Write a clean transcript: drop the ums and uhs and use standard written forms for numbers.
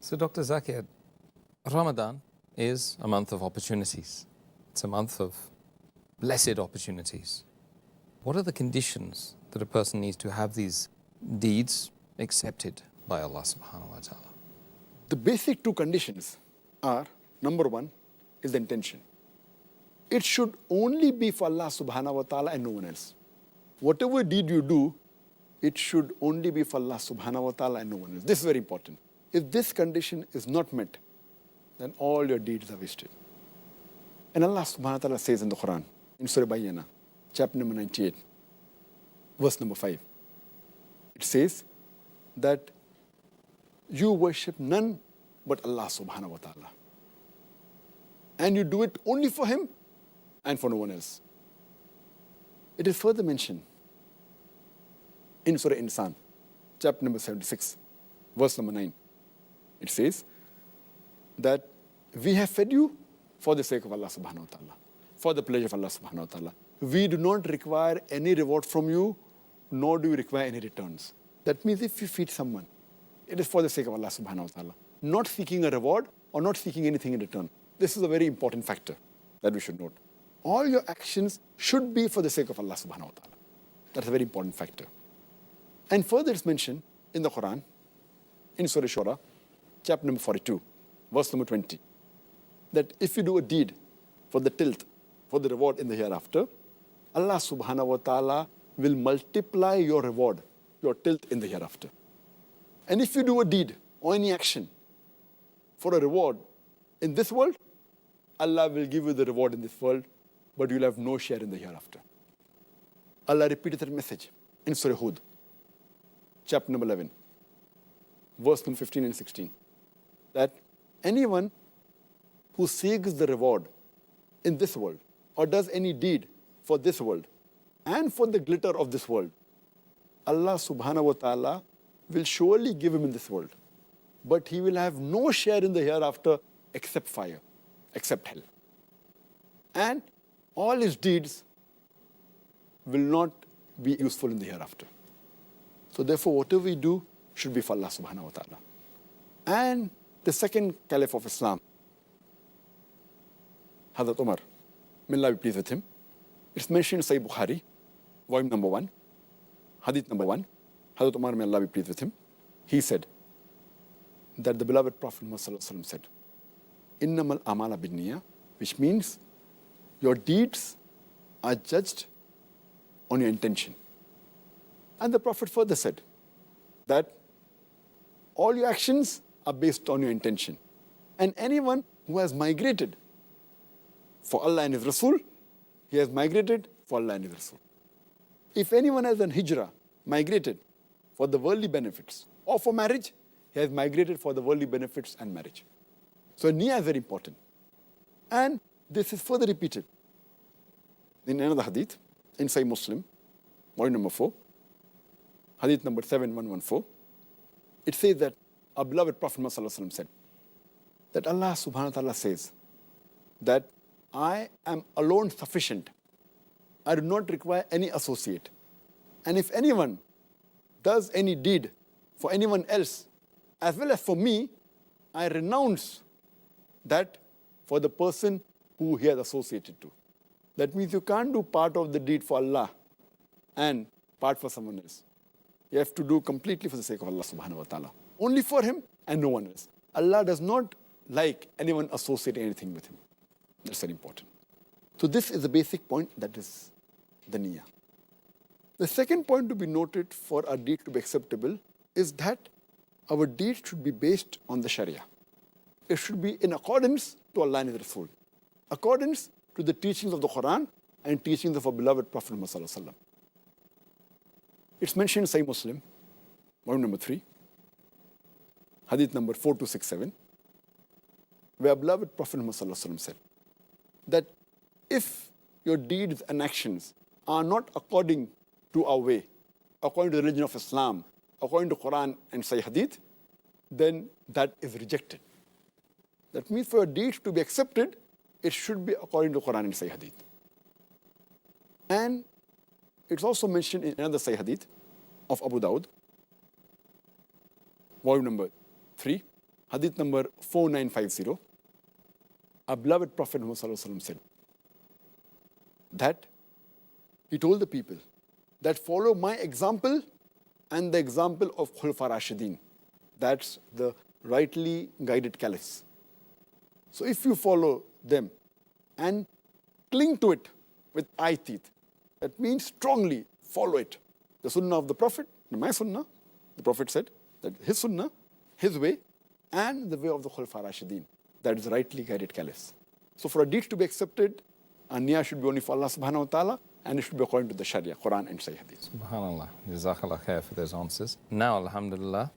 So, Dr. Zakir, Ramadan is a month of opportunities. It's a month of blessed opportunities. What are the conditions that a person needs to have these deeds accepted by Allah subhanahu wa ta'ala? The basic two conditions are, number one is the intention. It should only be for Allah subhanahu wa ta'ala and no one else. Whatever deed you do, it should only be for Allah subhanahu wa ta'ala and no one else. This is very important. If this condition is not met, then all your deeds are wasted. And Allah subhanahu wa ta'ala says in the Quran, in Surah Bayyana, chapter number 98, verse number 5, it says that you worship none but Allah subhanahu wa ta'ala. And you do it only for Him and for no one else. It is further mentioned in Surah Insan, chapter number 76, verse number 9. It says that we have fed you for the sake of Allah subhanahu wa ta'ala, for the pleasure of Allah subhanahu wa ta'ala. We do not require any reward from you, nor do we require any returns. That means if you feed someone, it is for the sake of Allah subhanahu wa ta'ala, not seeking a reward or not seeking anything in return. This is a very important factor that we should note. All your actions should be for the sake of Allah subhanahu wa ta'ala. That's a very important factor. And further it's mentioned in the Quran, in Surah Shura, chapter number 42, verse number 20, that if you do a deed for the tilth, for the reward in the hereafter, Allah subhanahu wa ta'ala will multiply your reward, your tilth in the hereafter. And if you do a deed or any action for a reward in this world, Allah will give you the reward in this world, but you'll have no share in the hereafter. Allah repeated that message in Surah Hud, chapter number 11, verse number 15 and 16, that anyone who seeks the reward in this world or does any deed for this world and for the glitter of this world, Allah subhanahu wa ta'ala will surely give him in this world, but he will have no share in the hereafter except fire, except hell. And all his deeds will not be useful in the hereafter. So therefore, whatever we do should be for Allah subhanahu wa ta'ala. And the second caliph of Islam, Hazrat Umar, may Allah be pleased with him, it's mentioned in Sahih Bukhari, volume number 1, hadith number 1, Hazrat Umar, may Allah be pleased with him, he said that the beloved Prophet Muhammad said, Innamal amala binniya, which means your deeds are judged on your intention. And the Prophet further said that all your actions are based on your intention. And anyone who has migrated for Allah and His Rasul, he has migrated for Allah and His Rasul. If anyone has done hijrah, migrated for the worldly benefits or for marriage, he has migrated for the worldly benefits and marriage. So niyyah is very important. And this is further repeated in another hadith, in Sahih Muslim, volume number 4, hadith number 7114. It says that our beloved Prophet Muhammad said that Allah subhanahu wa ta'ala says that I am alone sufficient. I do not require any associate. And if anyone does any deed for anyone else, as well as for me, I renounce that for the person who he has associated to. That means you can't do part of the deed for Allah and part for someone else. You have to do completely for the sake of Allah subhanahu wa ta'ala. Only for Him and no one else. Allah does not like anyone associating anything with Him. That's very important. So this is the basic point, that is the niyyah. The second point to be noted for our deed to be acceptable is that our deed should be based on the Sharia. It should be in accordance to Allah and His Rasul, accordance to the teachings of the Quran and teachings of our beloved Prophet Muhammad sallallahu alaihi wasallam. It's mentioned in Sahih Muslim, volume number 3, hadith number 4267, where our beloved Prophet Muhammad sallallahu alaihi wasallam said that if your deeds and actions are not according to our way, according to the religion of Islam, according to Quran and Sahih Hadith, then that is rejected. That means for your deeds to be accepted, it should be according to Quran and Sahih Hadith. And it's also mentioned in another Sahih Hadith of Abu Dawud, volume number 3, Hadith number 4950. Our beloved Prophet Muhammad Sallallahu Alaihi Wasallam said that he told the people that follow my example and the example of Khulafa Rashidin. That's the rightly guided caliphs. So if you follow them and cling to it with eye teeth, that means strongly follow it. The sunnah of the Prophet, my sunnah, the Prophet said that his sunnah, his way, and the way of the Khulafa Rashidin, that is rightly guided caliphs. So for a deed to be accepted, a niyyah should be only for Allah subhanahu wa ta'ala, and it should be according to the Sharia, Quran and Sahih Hadith. Subhanallah. Jazakallah khair for those answers. Now, alhamdulillah,